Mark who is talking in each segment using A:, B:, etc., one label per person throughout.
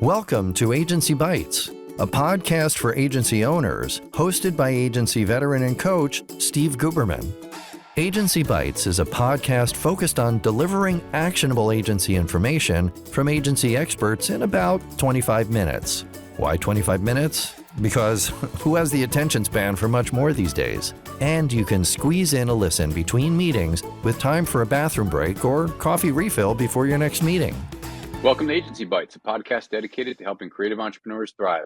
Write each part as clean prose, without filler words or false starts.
A: Welcome to Agency Bytes, a podcast for agency owners, hosted by agency veteran and coach Steve Guberman. Agency Bytes is a podcast focused on delivering actionable agency information from agency experts in about 25 minutes. Why 25 minutes? Because who has the attention span for much more these days? And you can squeeze in a listen between meetings with time for a bathroom break or coffee refill before your next meeting.
B: Welcome to Agency Bytes, a podcast dedicated to helping creative entrepreneurs thrive.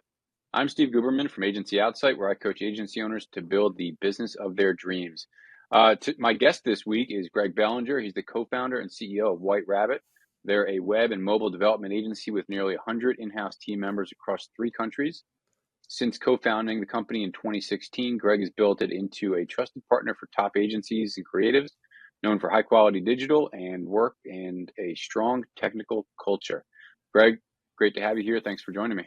B: I'm Steve Guberman from Agency Outsight, where I coach agency owners to build the business of their dreams. My guest this week is Greg Bellinger. He's the co-founder and CEO of White Rabbit. They're a web and mobile development agency with nearly 100 in-house team members across 3 countries. Since co-founding the company in 2016, Greg has built it into a trusted partner for top agencies and creatives, known for high-quality digital and work and a strong technical culture. Greg, great to have you here. Thanks for joining me.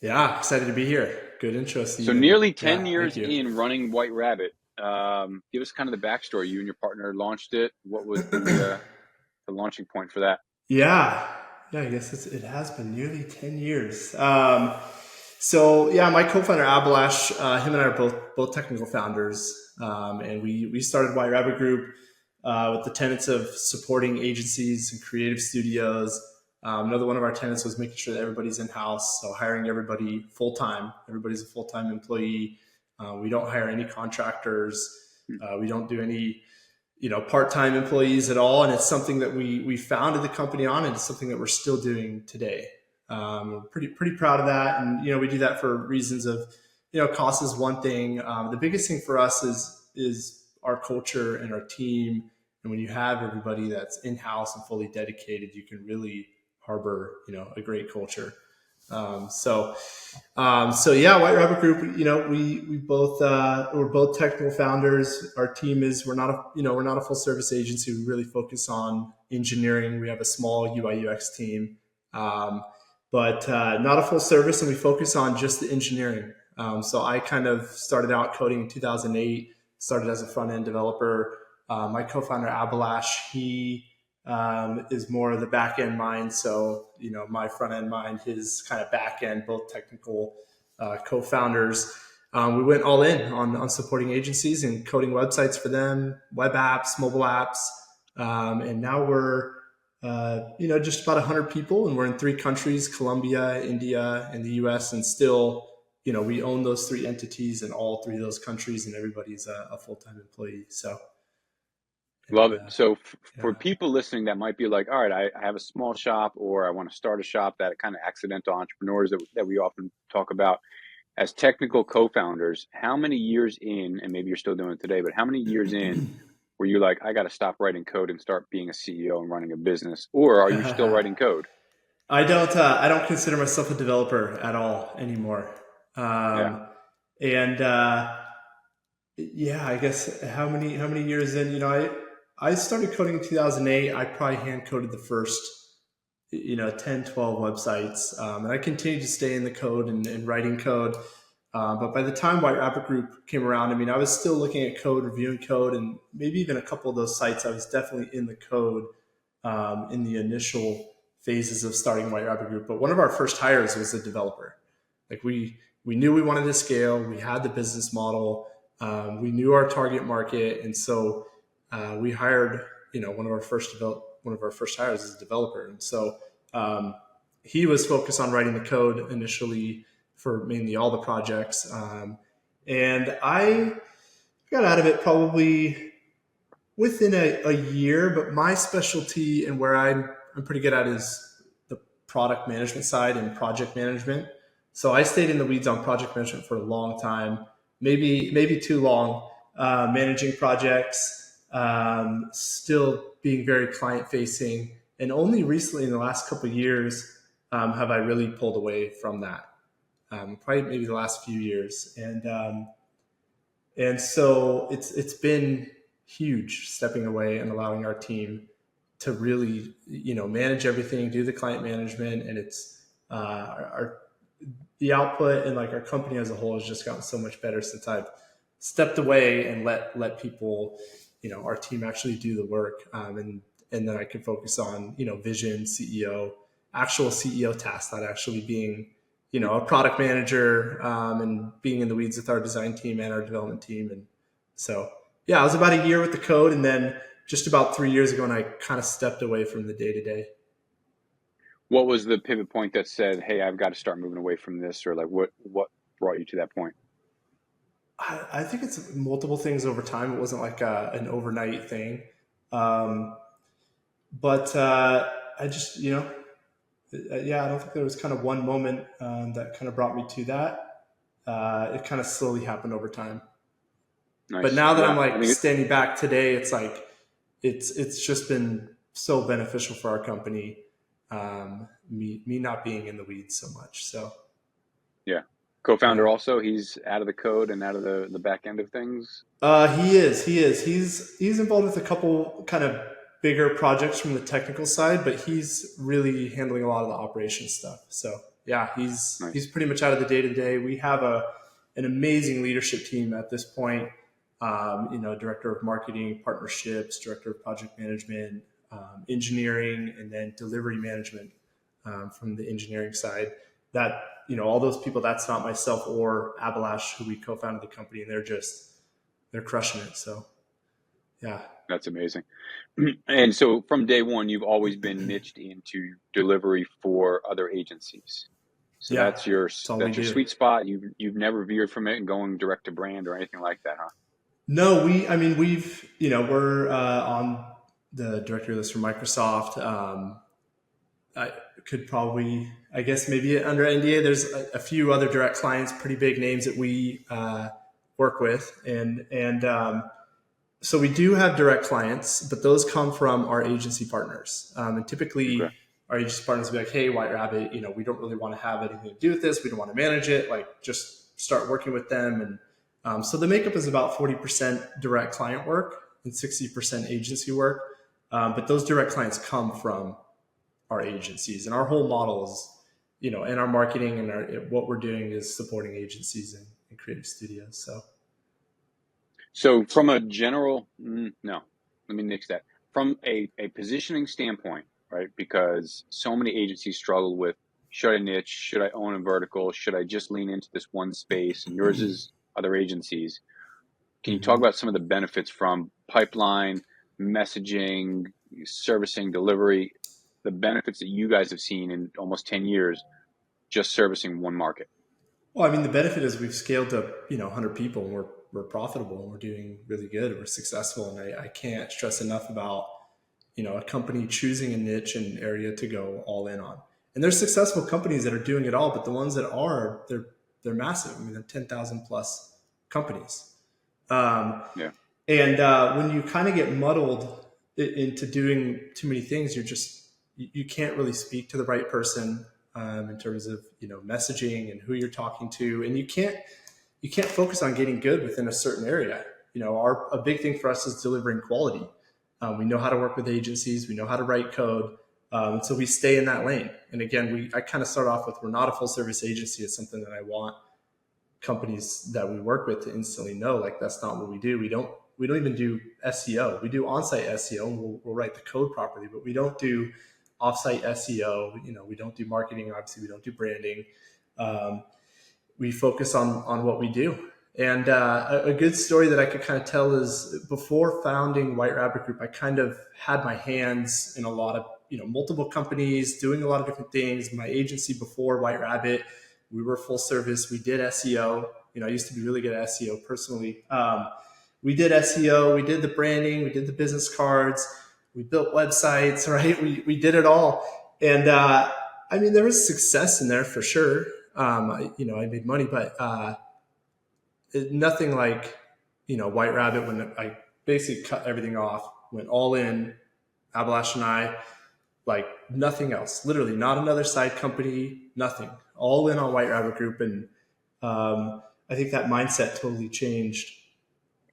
C: Yeah, excited to be here. Good intro, Steve.
B: So nearly 10 years in running White Rabbit. Give us kind of the backstory. You and your partner launched it. What was the launching point for that?
C: Yeah, I guess it has been nearly 10 years. My co-founder Abalash, him and I are both technical founders, and we started White Rabbit Group with the tenets of supporting agencies and creative studios. Another one of our tenets was making sure that everybody's in-house, so hiring everybody full-time. Everybody's a full-time employee. We don't hire any contractors. We don't do any, part-time employees at all. And it's something that we founded the company on, and it's something that we're still doing today. Pretty proud of that. And, we do that for reasons of, cost is one thing. The biggest thing for us is our culture and our team. And when you have everybody that's in-house and fully dedicated, you can really harbor, a great culture. White Rabbit Group, we both, we're both technical founders. Our team we're not a full service agency. We really focus on engineering. We have a small UI UX team, but not a full service. And we focus on just the engineering. So I kind of started out coding in 2008, started as a front end developer. My co-founder Abalash, he is more of the back end mind. So, my front end mind, his kind of back end, both technical co-founders. We went all in on supporting agencies and coding websites for them, web apps, mobile apps. And now we're, just about 100 people, and we're in 3 countries, Colombia, India, and the US. And still, we own those 3 entities in all 3 of those countries, and everybody's a full-time employee. So.
B: Love it. So for people listening that might be like, all right, I have a small shop, or I want to start a shop, that kind of accidental entrepreneurs that we often talk about as technical co-founders, how many years in, and maybe you're still doing it today, but how many years in were you like, I got to stop writing code and start being a CEO and running a business? Or are you still writing code?
C: I don't consider myself a developer at all anymore. I guess how many years in, I started coding in 2008. I probably hand coded the first, 10, 12 websites. And I continued to stay in the code and writing code. But by the time White Rabbit Group came around, I was still looking at code, reviewing code, and maybe even a couple of those sites, I was definitely in the code in the initial phases of starting White Rabbit Group. But one of our first hires was a developer. Like we knew we wanted to scale. We had the business model. We knew our target market. And so we hired, one of our first hires as a developer. And so he was focused on writing the code initially for mainly all the projects. And I got out of it probably within a year, but my specialty and where I'm pretty good at is the product management side and project management. So I stayed in the weeds on project management for a long time, maybe too long, managing projects, still being very client facing. And only recently in the last couple of years, have I really pulled away from that. Probably maybe the last few years. And so it's been huge stepping away and allowing our team to really, manage everything, do the client management. And it's, the output and like our company as a whole has just gotten so much better since I've stepped away and let people, our team actually do the work. And then I can focus on, vision, CEO, actual CEO tasks, not actually being, a product manager, and being in the weeds with our design team and our development team. And so, yeah, I was about a year with the code, and then just about 3 years ago, and I kind of stepped away from the day to day.
B: What was the pivot point that said, "Hey, I've got to start moving away from this," or like what brought you to that point?
C: I think it's multiple things over time. It wasn't like an overnight thing. Um, but I just, yeah, I don't think there was kind of one moment that kind of brought me to that. It kind of slowly happened over time. But
B: Nice.
C: now that
B: Yeah,
C: I'm
B: I
C: like
B: think
C: standing back today, it's like it's just been so beneficial for our company. Me not being in the weeds so much. So
B: yeah. Co-founder
C: yeah.
B: also, he's out of the code and out of the back end of things.
C: He is. He's involved with a couple kind of bigger projects from the technical side, but he's really handling a lot of the operations stuff. So yeah, he's
B: Nice.
C: pretty much out of the day to day. We have an amazing leadership team at this point. Director of marketing, partnerships, director of project management, engineering, and then delivery management from the engineering side. That all those people. That's not myself or Abalash, who we co-founded the company, and they're crushing it. So yeah.
B: That's amazing. And so from day one, you've always been niched into delivery for other agencies. So
C: Yeah. That's all we
B: that's your
C: do.
B: sweet spot. You've never veered from it and going direct to brand or anything like that, huh?
C: No, we've, we're on the directory list for Microsoft. I could probably, I guess maybe under NDA, there's a few other direct clients, pretty big names that we work with. And so we do have direct clients, but those come from our agency partners. And typically
B: Okay.
C: our agency partners will be like, hey, White Rabbit, we don't really want to have anything to do with this. We don't want to manage it. Like, just start working with them. And so the makeup is about 40% direct client work and 60% agency work. But those direct clients come from our agencies. And our whole model is, and our marketing and what we're doing is supporting agencies and creative studios.
B: So from a general, no, let me nix that. From a positioning standpoint, right? Because so many agencies struggle with, should I niche? Should I own a vertical? Should I just lean into this one space? And yours is other agencies. Can you talk about some of the benefits from pipeline, messaging, servicing, delivery, the benefits that you guys have seen in almost 10 years just servicing one market?
C: Well, I mean, the benefit is we've scaled to 100 people, and we're profitable, and we're doing really good. We're successful, and I can't stress enough about a company choosing a niche and area to go all in on. And there's successful companies that are doing it all, but the ones that are, they're massive. I mean, they're 10,000 plus companies.
B: Yeah.
C: And when you kind of get muddled into doing too many things, you can't really speak to the right person in terms of messaging and who you're talking to, and you can't focus on getting good within a certain area. A big thing for us is delivering quality. We know how to work with agencies, we know how to write code, so we stay in that lane. And again, I kind of start off with, we're not a full service agency. It's something that I want companies that we work with to instantly know, like, that's not what we do. We don't even do SEO. We do on-site SEO, and we'll write the code properly, but we don't do off-site SEO. We don't do marketing. Obviously, we don't do branding. We focus on what we do. And a good story that I could kind of tell is, before founding White Rabbit Group, I kind of had my hands in a lot of, multiple companies doing a lot of different things. My agency before White Rabbit, we were full service. We did SEO. I used to be really good at SEO personally. We did SEO, we did the branding, we did the business cards, we built websites, right? We did it all. And there was success in there for sure. I made money, but nothing like, White Rabbit, when I basically cut everything off, went all in, Abalash and I, like nothing else, literally not another side company, nothing, all in on White Rabbit Group. And I think that mindset totally changed,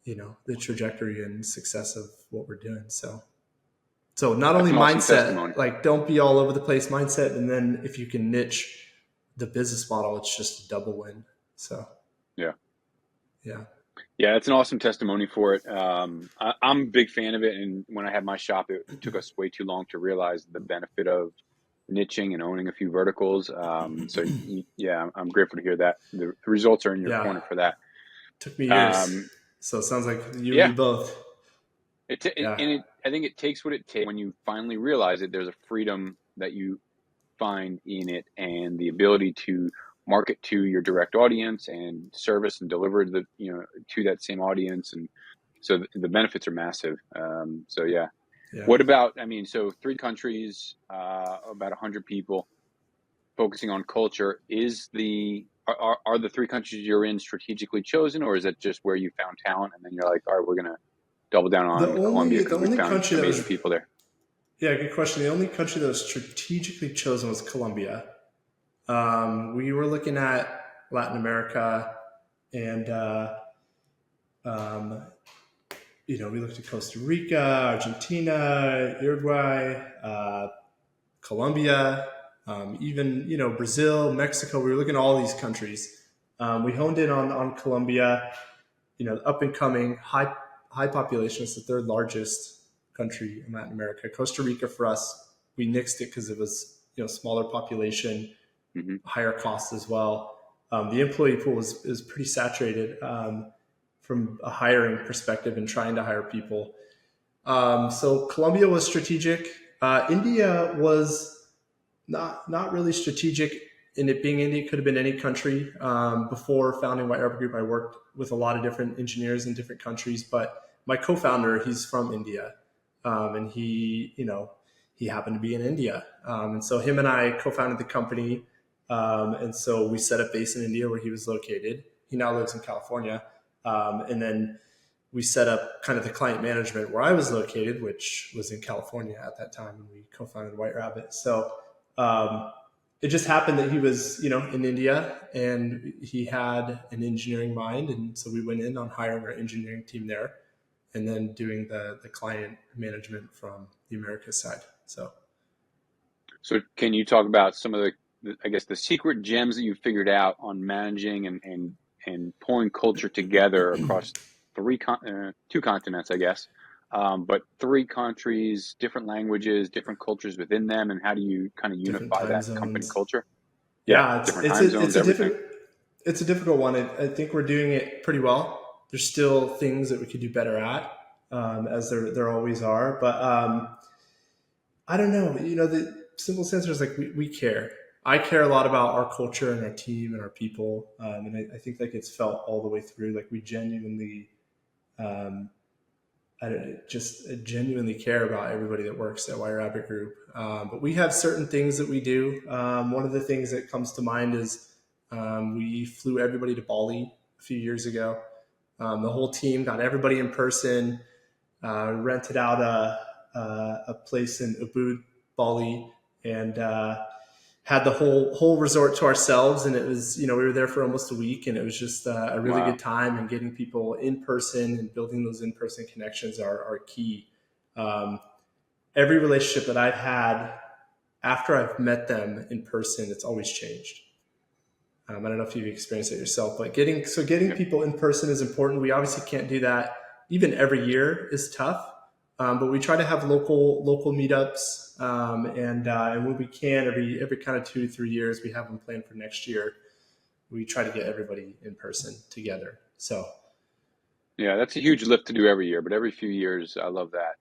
C: the trajectory and success of what we're doing. So not
B: That's
C: only
B: an awesome
C: mindset,
B: testimony.
C: like, don't be all over the place mindset. And then if you can niche the business model, it's just a double win. So
B: Yeah.
C: yeah.
B: Yeah, it's an awesome testimony for it. I'm a big fan of it. And when I had my shop, it took us way too long to realize the benefit of niching and owning a few verticals. Yeah, I'm grateful to hear that the results are in your
C: Yeah.
B: corner for that.
C: Took me years.
B: Um,
C: So it sounds like you and me
B: yeah,
C: both. Yeah.
B: I think it takes what it takes when you finally realize it. There's a freedom that you find in it, and the ability to market to your direct audience and service and deliver to that same audience, and so the benefits are massive. So yeah.
C: Yeah.
B: What about, I mean, so 3 countries, about 100 people, focusing on culture. Are the 3 countries you're in strategically chosen, or is it just where you found talent and then you're like, all right, we're going to double down
C: The
B: on Colombia
C: only the
B: because we
C: only
B: found
C: country that
B: amazing
C: was
B: people there?
C: yeah, good question. The only country that was strategically chosen was Colombia. We were looking at Latin America, and um, we looked at Costa Rica, Argentina, Uruguay, Colombia, even Brazil, Mexico. We were looking at all these countries. We honed in on Colombia. Up and coming, high population. It's the third largest country in Latin America. Costa Rica for us, we nixed it because it was smaller population,
B: Hmm.
C: higher cost as well. The employee pool is pretty saturated from a hiring perspective and trying to hire people. So Colombia was strategic. India was not really strategic in it being India. It could have been any country. Before founding White Rabbit Group, I worked with a lot of different engineers in different countries, but my co-founder, he's from India, and he happened to be in India, and so him and I co-founded the company, and so we set up base in India where he was located. He now lives in California, and then we set up kind of the client management where I was located, which was in California at that time, and we co-founded White Rabbit. So um, it just happened that he was, in India, and he had an engineering mind, and so we went in on hiring our engineering team there, and then doing the client management from the Americas side.
B: So can you talk about some of I guess, the secret gems that you figured out on managing and pulling culture together across 2 continents, I guess, but 3 countries, different languages, different cultures within them, and how do you kind of
C: Different
B: unify
C: time
B: that company
C: zones.
B: culture? Yeah,
C: Yeah,
B: different time zones, everything.
C: it's a difficult one. I think we're doing it pretty well. There's still things that we could do better at, as there always are. But I don't know. The simple answer is like we care. I care a lot about our culture and our team and our people, and I think that gets felt all the way through. Like we genuinely, um, I genuinely care about everybody that works at White Rabbit Group. But we have certain things that we do. One of the things that comes to mind is we flew everybody to Bali a few years ago. The whole team got everybody in person, rented out a place in Ubud, Bali, and had the whole resort to ourselves. And it was, we were there for almost a week, and it was just a really
B: Wow.
C: good time. And getting people in person and building those in person connections are key. Every relationship that I've had after I've met them in person, it's always changed. I don't know if you've experienced it yourself, but getting
B: Yep.
C: people in person is important. We obviously can't do that. Even every year is tough, but we try to have local meetups, and when we can, every kind of 2 to 3 years, we have them planned for next year. We try to get everybody in person together. So
B: Yeah, that's a huge lift to do every year, but every few years, I love that.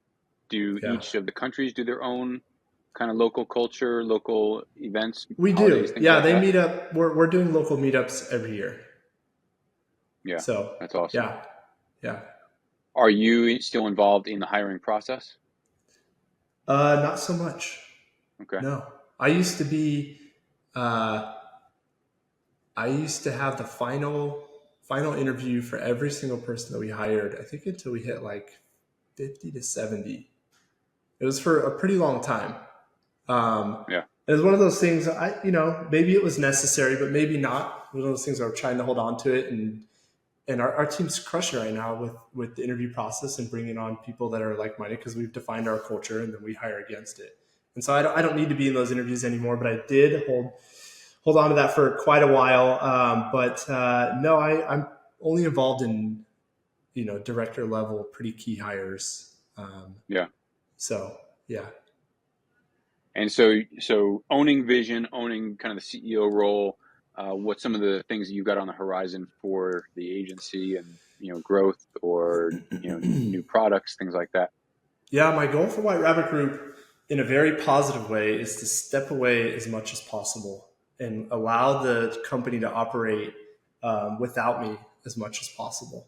B: Do
C: yeah,
B: each of the countries do their own kind of local culture, local events,
C: we
B: holidays,
C: do.
B: things
C: Yeah,
B: like
C: they
B: that?
C: meet up. We're doing local meetups every year.
B: Yeah,
C: So
B: that's awesome.
C: yeah, yeah.
B: Are you still involved in the hiring process?
C: Not so much.
B: Okay.
C: No, I used to be. Uh, I used to have the final interview for every single person that we hired. I think until we hit like 50 to 70. It was for a pretty long time.
B: Yeah.
C: It was one of those things. Maybe it was necessary, but maybe not. One of those things where I'm trying to hold on to it, and our team's crushing right now with the interview process and bringing on people that are like minded because we've defined our culture and then we hire against it. And so I don't need to be in those interviews anymore, but I did hold on to that for quite a while. But no, I'm only involved in director level, pretty key hires.
B: Yeah.
C: So yeah,
B: And so owning vision, owning kind of the CEO role, what's some of the things that you've got on the horizon for the agency and, growth or, new products, things like that?
C: Yeah, my goal for White Rabbit Group in a very positive way is to step away as much as possible and allow the company to operate without me as much as possible.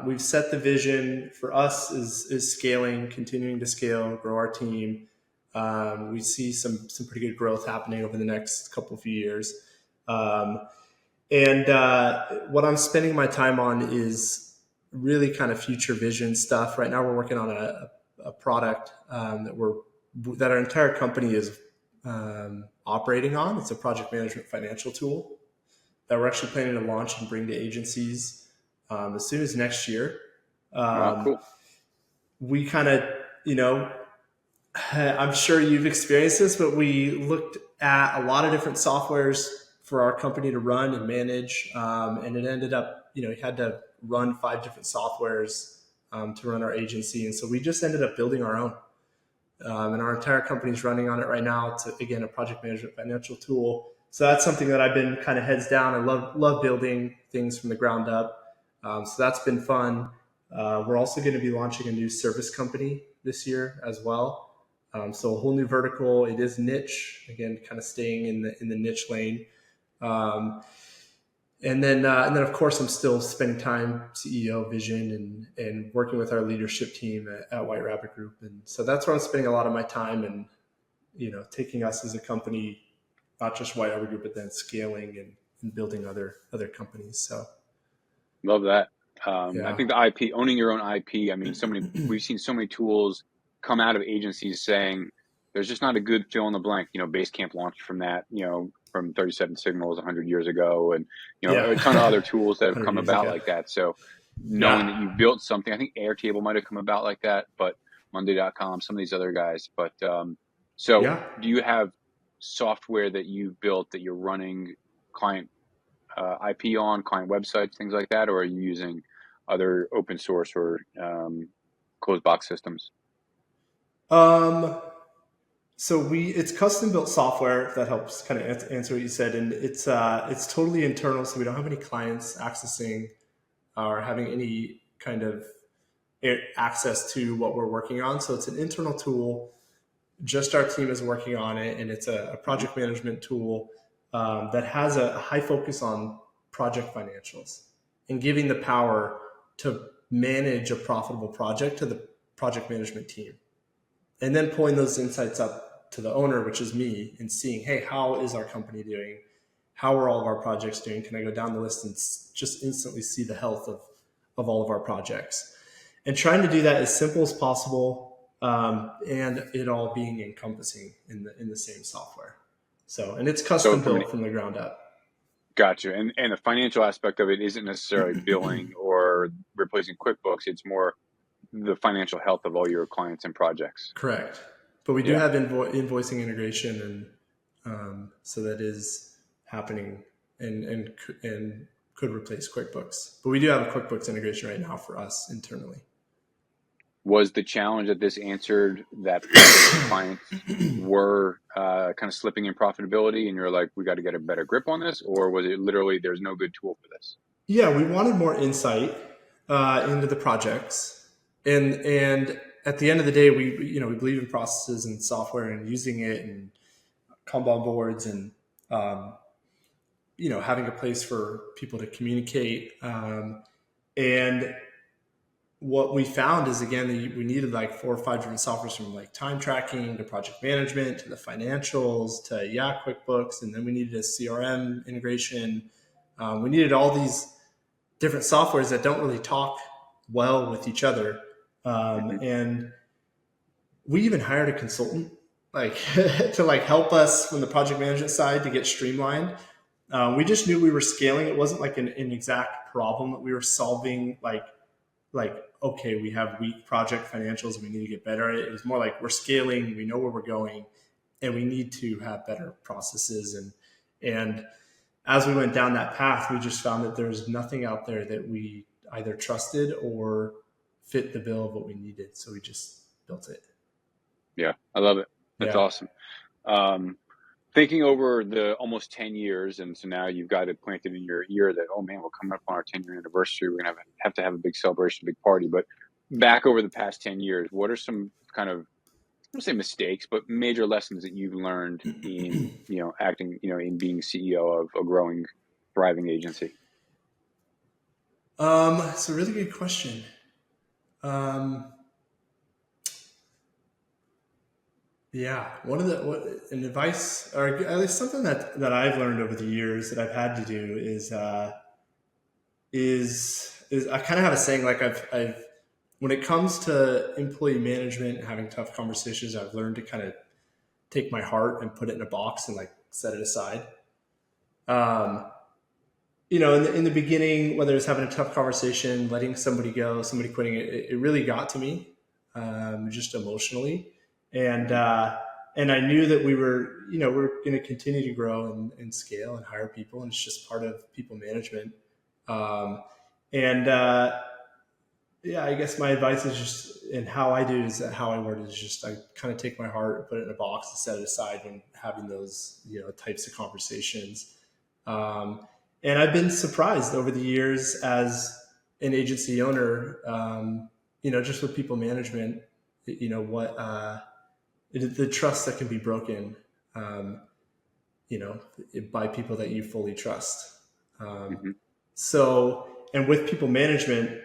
C: We've set the vision for us is scaling, continuing to scale, grow our team. We see some pretty good growth happening over the next couple of few years. And what I'm spending my time on is really kind of future vision stuff. Right now, we're working on a product that our entire company is operating on. It's a project management financial tool that we're actually planning to launch and bring to agencies as soon as next year.
B: Wow, cool.
C: We kind of, I'm sure you've experienced this, but we looked at a lot of different softwares for our company to run and manage. And it ended up, we had to run 5 different softwares to run our agency. And so we just ended up building our own. And our entire company is running on it right now. It's, again, a project management financial tool. So that's something that I've been kind of heads down. I love building things from the ground up. So that's been fun. We're also going to be launching a new service company this year as well. So a whole new vertical. It is niche, again, kind of staying in the niche lane. And then of course, I'm still spending time CEO vision and working with our leadership team at White Rabbit Group. And so that's where I'm spending a lot of my time and, taking us as a company, not just White Rabbit Group, but then scaling and building other companies. So.
B: Love that.
C: Yeah.
B: I think the IP, owning your own IP. I mean, we've seen so many tools come out of agencies saying there's just not a good fill in the blank. Basecamp launched from that, from 37 Signals 100 years ago, and a ton of other tools that have come about like that. So knowing that you built something, I think Airtable might have come about like that, but Monday.com, some of these other guys. But do you have software that you've built that you're running client IP on, client websites, things like that, or are you using other open source or closed box systems?
C: So it's custom built software, if that helps kind of answer what you said. And it's totally internal. So we don't have any clients accessing or having any kind of access to what we're working on. So it's an internal tool. Just our team is working on it. And it's a project management tool that has a high focus on project financials and giving the power to manage a profitable project to the project management team. And then pulling those insights up to the owner, which is me, and seeing, hey, how is our company doing? How are all of our projects doing? Can I go down the list and just instantly see the health of all of our projects? And trying to do that as simple as possible, and it all being encompassing in the same software. So, and it's custom built from the ground up.
B: Gotcha. And the financial aspect of it isn't necessarily billing or replacing QuickBooks. It's more the financial health of all your clients and projects.
C: Correct. But we do have invoicing integration, and so that is happening and could replace QuickBooks. But we do have a QuickBooks integration right now for us internally. Was
B: the challenge that this answered that clients were kind of slipping in profitability and you're like, we got to get a better grip on this? Or was it literally there's no good tool for this?
C: Yeah, we wanted more insight into the projects. And at the end of the day, we believe in processes and software and using it and Kanban boards and, having a place for people to communicate. And what we found is, again, we needed like 4 or 5 different softwares, from like time tracking to project management to the financials to QuickBooks. And then we needed a CRM integration. We needed all these different softwares that don't really talk well with each other. And we even hired a consultant to help us from the project management side to get streamlined. We just knew we were scaling. It wasn't like an exact problem that we were solving. Okay, we have weak project financials and we need to get better at it. It was more like we're scaling, we know where we're going, and we need to have better processes. And as we went down that path, we just found that there's nothing out there that we either trusted or fit the bill of what we needed. So we just built it.
B: Yeah, I love it. That's
C: Yeah.
B: awesome. Um, Thinking over the almost 10 years, and so now you've got it planted in your ear that, oh man, we're coming up on our 10-year anniversary. We're going to have to have a big celebration, a big party. But back over the past 10 years, what are some kind of, I don't say mistakes, but major lessons that you've learned in, acting, in being CEO of a growing, thriving agency?
C: It's a really good question. Um, yeah, an advice, or at least something that I've learned over the years that I've had to do is I kind of have a saying, like I've when it comes to employee management and having tough conversations, I've learned to kind of take my heart and put it in a box and like set it aside. Um, in the beginning, whether it's having a tough conversation, letting somebody go, somebody quitting, it really got to me, just emotionally. And,
B: Mhm.
C: and I knew that we're going to continue to grow and scale and hire people. And it's just part of people management. Um, and, yeah, I guess my advice is just, and how I do is that how I word it is just, I kind of take my heart, put it in a box and set it aside when having those, types of conversations. Um, and I've been surprised over the years as an agency owner, just with people management, what, the trust that can be broken, um, you know, by people that you fully trust. Um,
B: Mhm.
C: so, and with people management,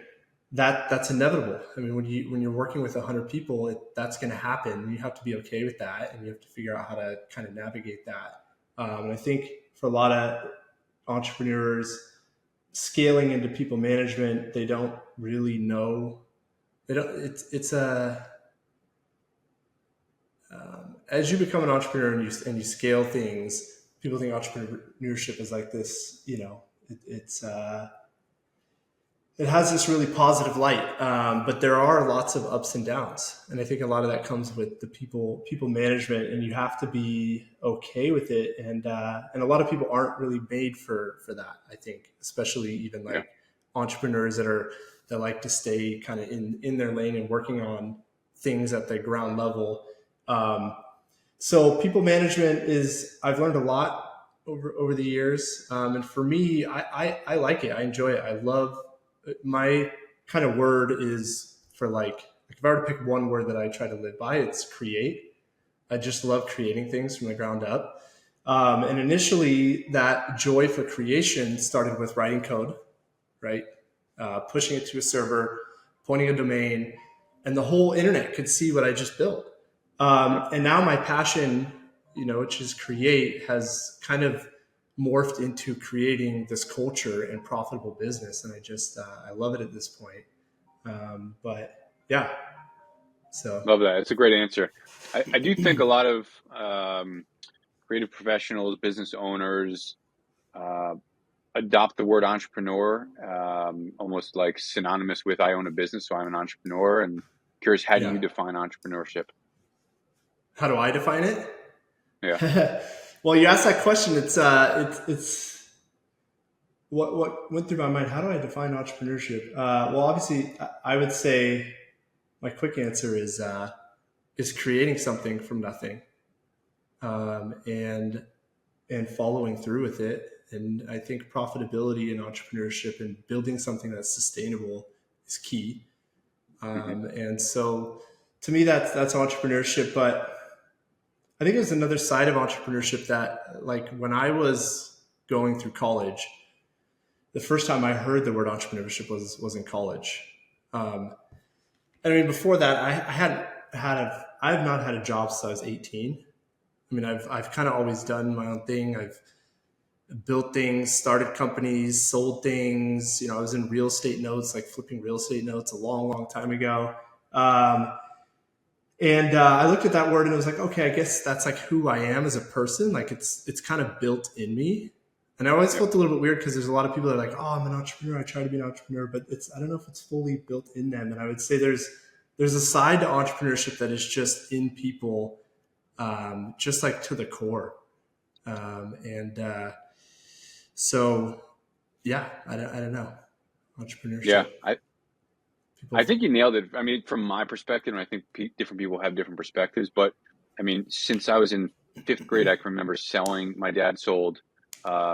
C: that's inevitable. I mean, when you're working with 100 people, that's going to happen. You have to be okay with that, and you have to figure out how to kind of navigate that. And I think for a lot of entrepreneurs scaling into people management, they don't really know. They don't. It's a As you become an entrepreneur and you scale things, people think entrepreneurship is like this. It has this really positive light, but there are lots of ups and downs, and I think a lot of that comes with the people management, and you have to be okay with it. And a lot of people aren't really made for that. I think, especially even
B: Yeah.
C: like entrepreneurs that like to stay kind of in their lane and working on things at the ground level. Um, so people management is I've learned a lot over the years, and for me, I like it. I enjoy it. I love my kind of word is for like if I were to pick one word that I try to live by, it's create. I just love creating things from the ground up. And initially, that joy for creation started with writing code, right? Pushing it to a server, pointing a domain, and the whole internet could see what I just built.
B: Yeah.
C: And now my passion, which is create, has kind of morphed into creating this culture and profitable business. And I love it at this point. But yeah, so
B: Love that. It's a great answer. I do think a lot of creative professionals, business owners, uh, adopt the word entrepreneur, almost like synonymous with I own a business, so I'm an entrepreneur. And curious, how do you
C: yeah.
B: define entrepreneurship?
C: How do I define it?
B: Yeah.
C: Well, you asked that question. It's what went through my mind. How do I define entrepreneurship? Well, obviously, I would say my quick answer is creating something from nothing, and following through with it. And I think profitability in entrepreneurship and building something that's sustainable is key.
B: Hmm.
C: And so, to me, that's entrepreneurship. But I think there's another side of entrepreneurship that, like, when I was going through college, the first time I heard the word entrepreneurship was in college. Um, and I mean, before that, I have not had a job since I was 18. I mean, I've kind of always done my own thing. I've built things, started companies, sold things. I was in real estate notes, like flipping real estate notes a long, long time ago. Um, and I looked at that word and it was like, okay, I guess that's like who I am as a person. Like it's kind of built in me. And I always
B: Yep.
C: felt a little bit weird because there's a lot of people that are like, oh, I'm an entrepreneur. I try to be an entrepreneur, but I don't know if it's fully built in them. And I would say there's a side to entrepreneurship that is just in people, just like to the core. And so, yeah, I don't know.
B: Yeah.
C: Entrepreneurship.
B: I
C: People.
B: think you nailed it. I mean, from my perspective, and I think different people have different perspectives, but I mean, since I was in 5th grade, I can remember selling. My dad sold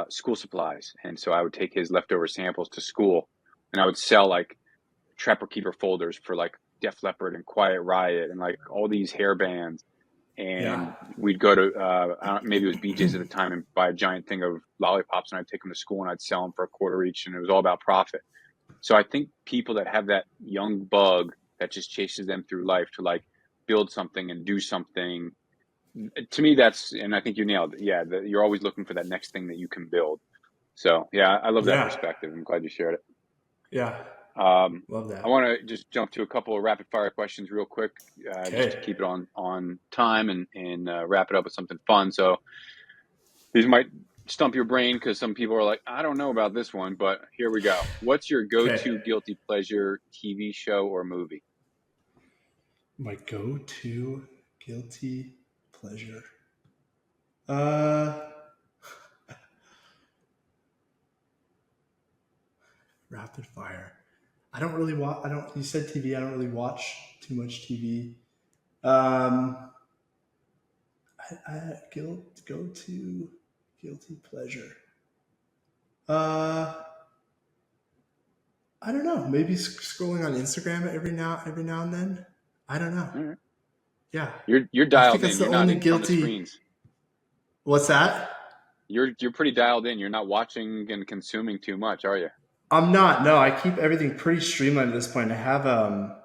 B: school supplies, and so I would take his leftover samples to school, and I would sell like Trapper Keeper folders for like Def Leppard and Quiet Riot and like all these hair bands. And we'd go to maybe it was BJ's at the time and buy a giant thing of lollipops, and I'd take them to school and I'd sell them for $0.25 each, and it was all about profit. So I think people that have that young bug that just chases them through life to like build something and do something, to me that's, and I think you nailed it. Yeah, you're always looking for that next thing that you can build. So yeah, I love that perspective. I'm glad you shared it.
C: Yeah.
B: Love that. I want to just jump to a couple of rapid fire questions real quick, just to keep it on time and wrap it up with something fun. So these might stump your brain because some people are like, I don't know about this one, but here we go. What's your go-to guilty pleasure TV show or movie?
C: My go-to guilty pleasure. Rapid fire. I don't really watch. You said TV. I don't really watch too much TV. Go to guilty pleasure. I don't know. Maybe scrolling on Instagram every now and then. I don't know.
B: All right.
C: Yeah.
B: You're dialed in.
C: That's
B: You're
C: the
B: not
C: only
B: on the
C: guilty.
B: screens.
C: What's that?
B: You're pretty dialed in. You're not watching and consuming too much, are you?
C: I'm not. No, I keep everything pretty streamlined at this point. I have a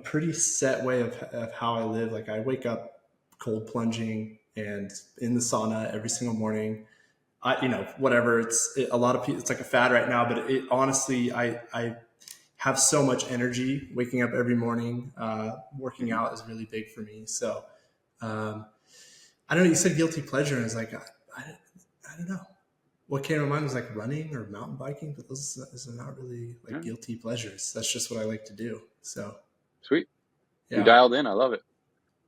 C: pretty set way of how I live. Like I wake up cold plunging and in the sauna every single morning. Whatever. It's a lot of people. It's like a fad right now, but it honestly, I have so much energy waking up every morning. Working out is really big for me. So I don't know. You said guilty pleasure, and I was like, I don't know. What came to mind was like running or mountain biking, but those are not really like guilty pleasures. That's just what I like to do. So
B: sweet. Yeah. You're dialed in. I love it.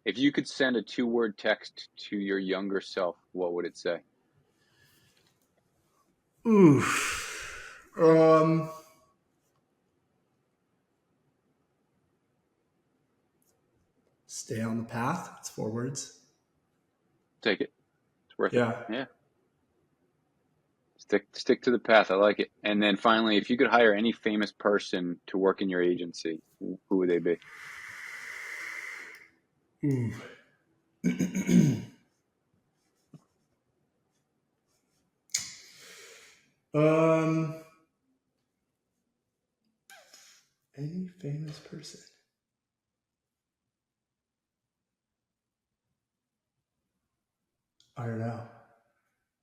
B: If you could send a 2-word text to your younger self, what would it say?
C: Ooh. Stay on the path. It's 4 words.
B: Take it. It's worth it. Yeah. Stick to the path. I like it. And then finally, if you could hire any famous person to work in your agency, who would they be?
C: Any famous person? I don't know.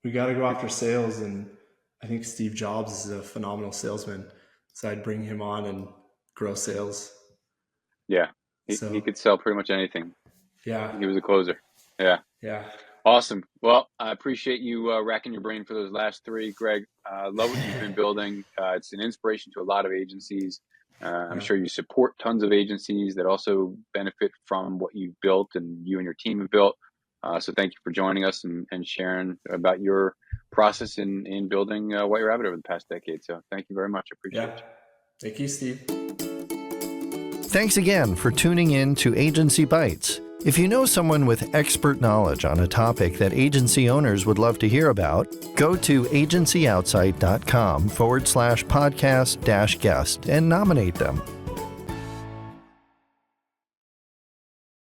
C: We got to go after sales, and I think Steve Jobs is a phenomenal salesman. So I'd bring him on and grow sales.
B: Yeah, he could sell pretty much anything.
C: Yeah,
B: he was a closer. Yeah. Awesome. Well, I appreciate you racking your brain for those last 3, Greg. Love what you've been building. It's an inspiration to a lot of agencies. I'm sure you support tons of agencies that also benefit from what you've built and you and your team have built. So thank you for joining us and sharing about your process in building White Rabbit over the past decade. So thank you very much. I appreciate it.
C: Thank you, Steve.
A: Thanks again for tuning in to Agency Bytes. If you know someone with expert knowledge on a topic that agency owners would love to hear about, go to agencyoutsight.com/podcast-guest and nominate them.